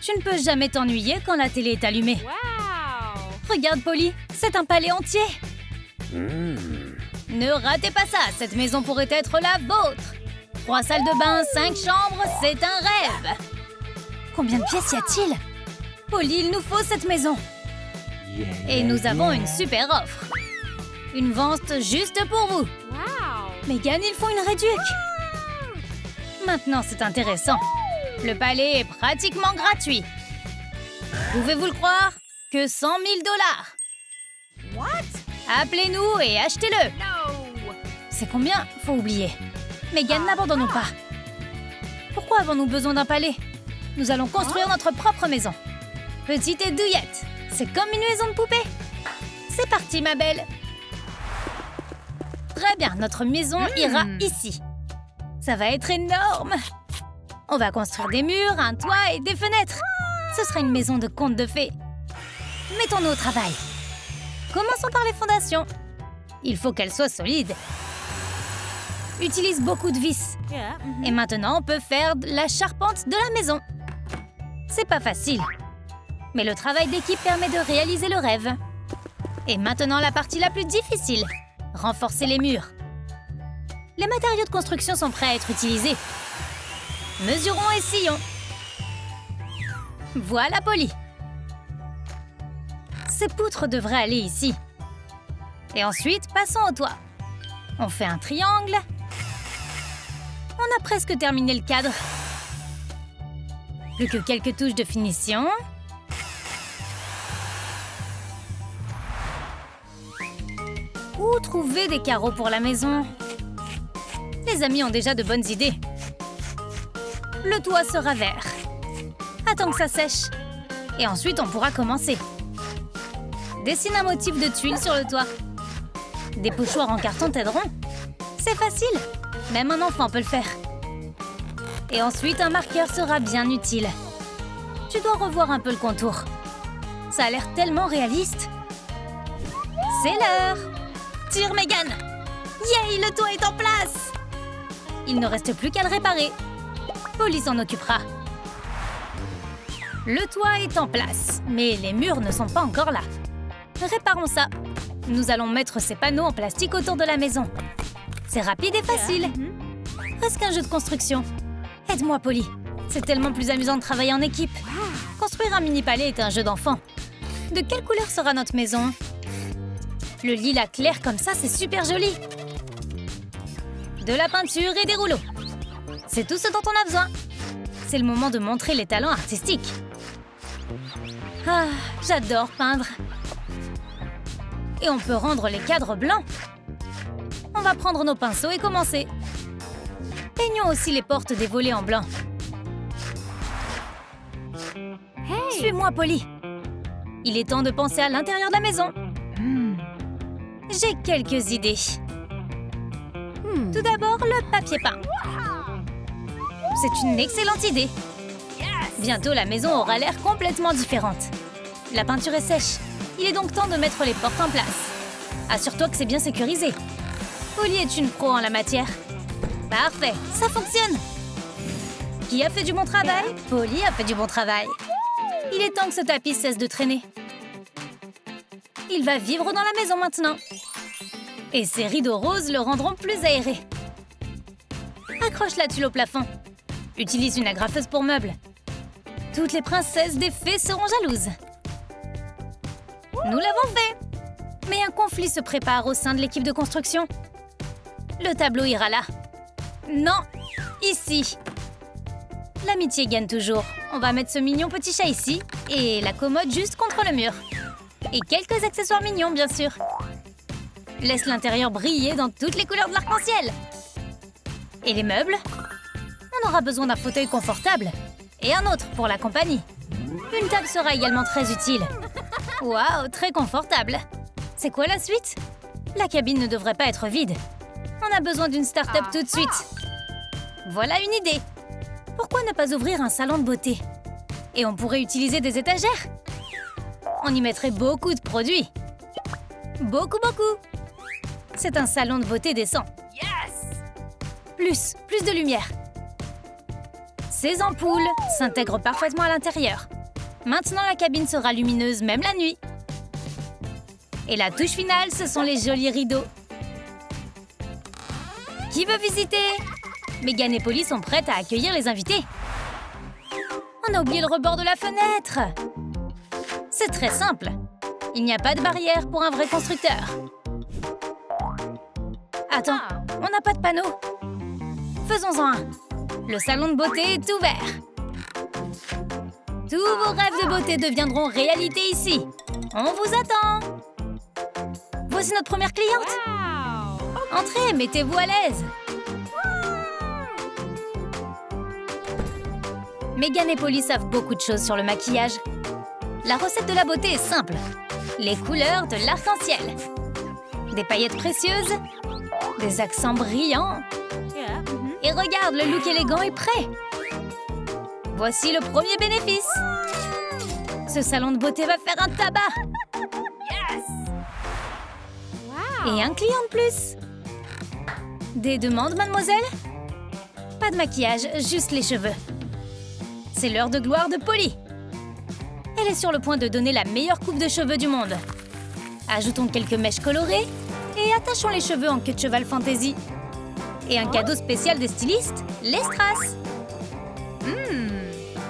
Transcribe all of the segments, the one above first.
Tu ne peux jamais t'ennuyer quand la télé est allumée. Regarde, Polly, c'est un palais entier. Ne ratez pas ça, cette maison pourrait être la vôtre. 3 salles de bain, 5 chambres, c'est un rêve. Combien de pièces y a-t-il? Polly, il nous faut cette maison. Et nous avons une super offre. Une vente juste pour vous. Megan, il faut une réduc. Maintenant, c'est intéressant. Le palais est pratiquement gratuit. Pouvez-vous le croire? Que 100 000 $. Appelez-nous et achetez-le. C'est combien? Faut oublier. Megan, n'abandonnons pas. Pourquoi avons-nous besoin d'un palais? Nous allons construire notre propre maison. Petite et douillette. C'est comme une maison de poupée. C'est parti, ma belle. Très bien, notre maison ira ici. Ça va être énorme. On va construire des murs, un toit et des fenêtres. Ce sera une maison de contes de fées. Mettons-nous au travail. Commençons par les fondations. Il faut qu'elles soient solides. Utilise beaucoup de vis. Et maintenant, on peut faire de la charpente de la maison. C'est pas facile. Mais le travail d'équipe permet de réaliser le rêve. Et maintenant, la partie la plus difficile. Renforcer les murs. Les matériaux de construction sont prêts à être utilisés. Mesurons et scions. Voilà, Polly. Ces poutres devraient aller ici. Et ensuite, passons au toit. On fait un triangle. On a presque terminé le cadre. Plus que quelques touches de finition. Où trouver des carreaux pour la maison? Les amis ont déjà de bonnes idées. Le toit sera vert. Attends que ça sèche. Et ensuite, on pourra commencer. Dessine un motif de tuiles sur le toit. Des pochoirs en carton t'aideront. C'est facile. Même un enfant peut le faire. Et ensuite, un marqueur sera bien utile. Tu dois revoir un peu le contour. Ça a l'air tellement réaliste. C'est l'heure. Tire, Megan. Yay, le toit est en place. Il ne reste plus qu'à le réparer. Polly s'en occupera. Le toit est en place, mais les murs ne sont pas encore là. Réparons ça. Nous allons mettre ces panneaux en plastique autour de la maison. C'est rapide et facile. Presque un jeu de construction. Aide-moi, Polly. C'est tellement plus amusant de travailler en équipe. Construire un mini-palais est un jeu d'enfant. De quelle couleur sera notre maison? Le lilas clair comme ça, c'est super joli. De la peinture et des rouleaux. C'est tout ce dont on a besoin. C'est le moment de montrer les talents artistiques. Ah, j'adore peindre. Et on peut rendre les cadres blancs. On va prendre nos pinceaux et commencer. Peignons aussi les portes des volets en blanc. Suis-moi, Polly. Il est temps de penser à l'intérieur de la maison. J'ai quelques idées. Tout d'abord, le papier peint. C'est une excellente idée. Bientôt, la maison aura l'air complètement différente. La peinture est sèche. Il est donc temps de mettre les portes en place. Assure-toi que c'est bien sécurisé. Polly est une pro en la matière. Parfait, ça fonctionne. Qui a fait du bon travail? Polly a fait du bon travail. Il est temps que ce tapis cesse de traîner. Il va vivre dans la maison maintenant. Et ces rideaux roses le rendront plus aéré. Accroche la tuile au plafond. Utilise une agrafeuse pour meubles. Toutes les princesses des fées seront jalouses. Nous l'avons fait. Mais un conflit se prépare au sein de l'équipe de construction. Le tableau ira là. Non, ici. L'amitié gagne toujours. On va mettre ce mignon petit chat ici et la commode juste contre le mur. Et quelques accessoires mignons, bien sûr. Laisse l'intérieur briller dans toutes les couleurs de l'arc-en-ciel. Et les meubles? On aura besoin d'un fauteuil confortable. Et un autre pour la compagnie. Une table sera également très utile. Waouh, très confortable. C'est quoi la suite? La cabine ne devrait pas être vide. On a besoin d'une start-up tout de suite. Voilà une idée. Pourquoi ne pas ouvrir un salon de beauté? Et on pourrait utiliser des étagères. On y mettrait beaucoup de produits. Beaucoup. C'est un salon de beauté décent. Plus de lumière. Ces ampoules s'intègrent parfaitement à l'intérieur. Maintenant, la cabine sera lumineuse même la nuit. Et la touche finale, ce sont les jolis rideaux. Qui veut visiter? Megan et Polly sont prêtes à accueillir les invités. On a oublié le rebord de la fenêtre. C'est très simple. Il n'y a pas de barrière pour un vrai constructeur. Attends, on n'a pas de panneau. Faisons-en un. Le salon de beauté est ouvert. Tous vos rêves de beauté deviendront réalité ici. On vous attend. Voici notre première cliente. Entrez, mettez-vous à l'aise. Megan et Polly savent beaucoup de choses sur le maquillage. La recette de la beauté est simple. Les couleurs de l'arc-en-ciel. Des paillettes précieuses. Des accents brillants. Et regarde, le look élégant est prêt. Voici le premier bénéfice. Ce salon de beauté va faire un tabac. Et un client de plus. Des demandes, mademoiselle? Pas de maquillage, juste les cheveux. C'est l'heure de gloire de Polly. Elle est sur le point de donner la meilleure coupe de cheveux du monde. Ajoutons quelques mèches colorées et attachons les cheveux en queue de cheval fantasy. Et un cadeau spécial des stylistes, les strass.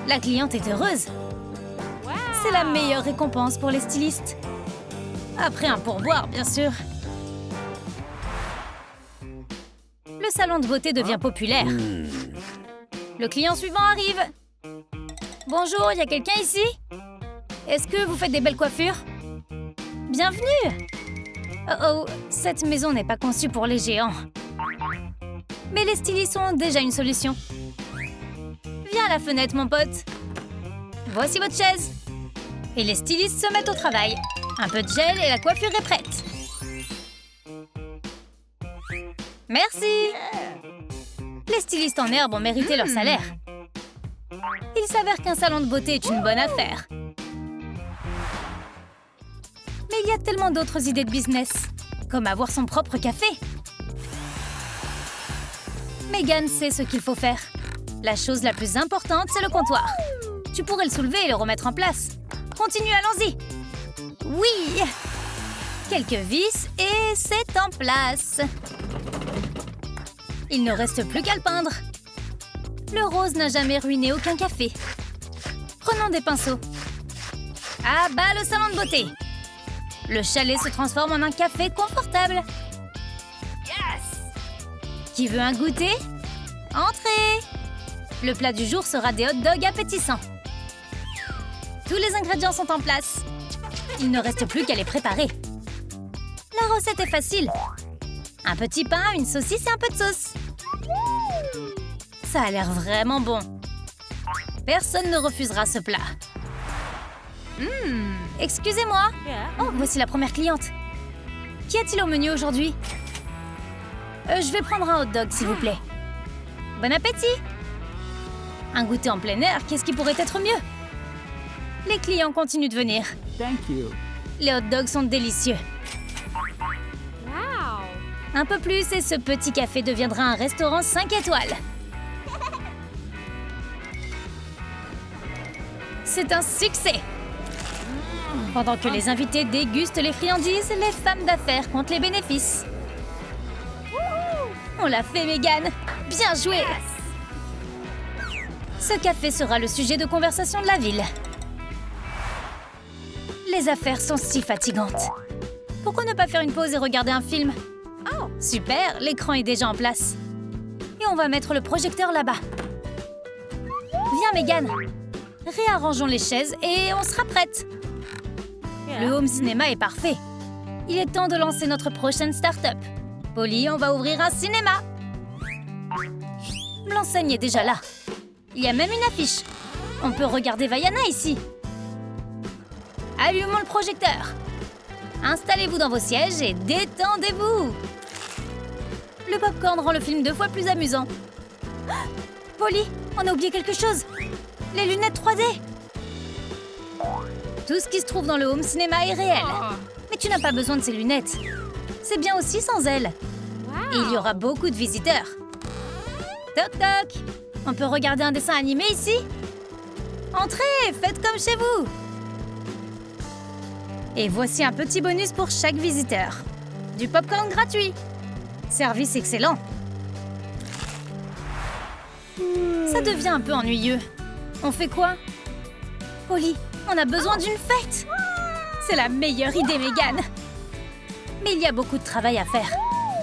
La cliente est heureuse. C'est la meilleure récompense pour les stylistes. Après un pourboire, bien sûr. Le salon de beauté devient populaire. Le client suivant arrive. Bonjour, il y a quelqu'un ici? Est-ce que vous faites des belles coiffures? Bienvenue! Oh, cette maison n'est pas conçue pour les géants. Mais les stylistes ont déjà une solution. Viens à la fenêtre, mon pote. Voici votre chaise. Et les stylistes se mettent au travail. Un peu de gel et la coiffure est prête. Merci! Les stylistes en herbe ont mérité leur salaire. Il s'avère qu'un salon de beauté est une bonne affaire. Mais il y a tellement d'autres idées de business, comme avoir son propre café. Megan sait ce qu'il faut faire. La chose la plus importante, c'est le comptoir. Tu pourrais le soulever et le remettre en place. Continue, allons-y. Oui! Quelques vis et c'est en place. Il ne reste plus qu'à le peindre. Le rose n'a jamais ruiné aucun café. Prenons des pinceaux. Ah bah, le salon de beauté. Le chalet se transforme en un café confortable. Qui veut un goûter? Entrez! Le plat du jour sera des hot dogs appétissants. Tous les ingrédients sont en place. Il ne reste plus qu'à les préparer. La recette est facile. Un petit pain, une saucisse et un peu de sauce. Ça a l'air vraiment bon. Personne ne refusera ce plat. Excusez-moi. Oh, voici la première cliente. Qu'y a-t-il au menu aujourd'hui? Je vais prendre un hot dog, s'il vous plaît. Bon appétit! Un goûter en plein air, qu'est-ce qui pourrait être mieux? Les clients continuent de venir. Thank you. Les hot dogs sont délicieux. Un peu plus et ce petit café deviendra un restaurant 5 étoiles. C'est un succès! Pendant que les invités dégustent les friandises, les femmes d'affaires comptent les bénéfices. On l'a fait, Megan! Bien joué! Ce café sera le sujet de conversation de la ville. Les affaires sont si fatigantes. Pourquoi ne pas faire une pause et regarder un film? Super, l'écran est déjà en place. Et on va mettre le projecteur là-bas. Viens, Megan. Réarrangeons les chaises et on sera prête. Le home cinéma est parfait. Il est temps de lancer notre prochaine start-up. Polly, on va ouvrir un cinéma. L'enseigne est déjà là. Il y a même une affiche. On peut regarder Vaiana ici. Allumons le projecteur. Installez-vous dans vos sièges et détendez-vous. Le popcorn rend le film 2 fois plus amusant. Polly, on a oublié quelque chose. Les lunettes 3D. Tout ce qui se trouve dans le home cinéma est réel. Mais tu n'as pas besoin de ces lunettes. C'est bien aussi sans elles. Et il y aura beaucoup de visiteurs. Toc toc. On peut regarder un dessin animé ici? Entrez, faites comme chez vous! Et voici un petit bonus pour chaque visiteur. Du popcorn gratuit. Service excellent. Ça devient un peu ennuyeux. On fait quoi? Polly, on a besoin d'une fête! C'est la meilleure idée, Megan! Mais il y a beaucoup de travail à faire.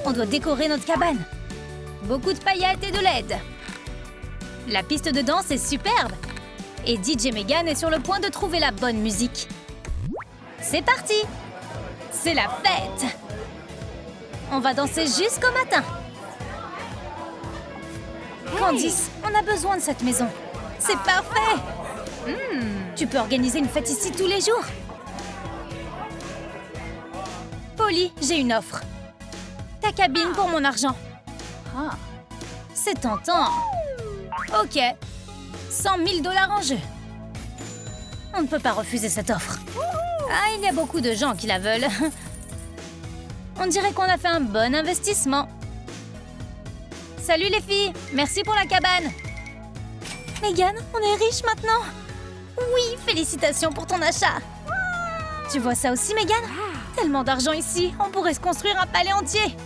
On doit décorer notre cabane. Beaucoup de paillettes et de LED. La piste de danse est superbe. Et DJ Megan est sur le point de trouver la bonne musique. C'est parti! C'est la fête! On va danser jusqu'au matin. Candice, on a besoin de cette maison. C'est parfait! Tu peux organiser une fête ici tous les jours. Polly, j'ai une offre. Ta cabine pour mon argent. C'est tentant. Ok. 100 000 $ en jeu. On ne peut pas refuser cette offre. Ah, il y a beaucoup de gens qui la veulent. On dirait qu'on a fait un bon investissement. Salut les filles, merci pour la cabane. Megan, on est riche maintenant. Oui, félicitations pour ton achat. Tu vois ça aussi, Megan? Tellement d'argent ici, on pourrait se construire un palais entier.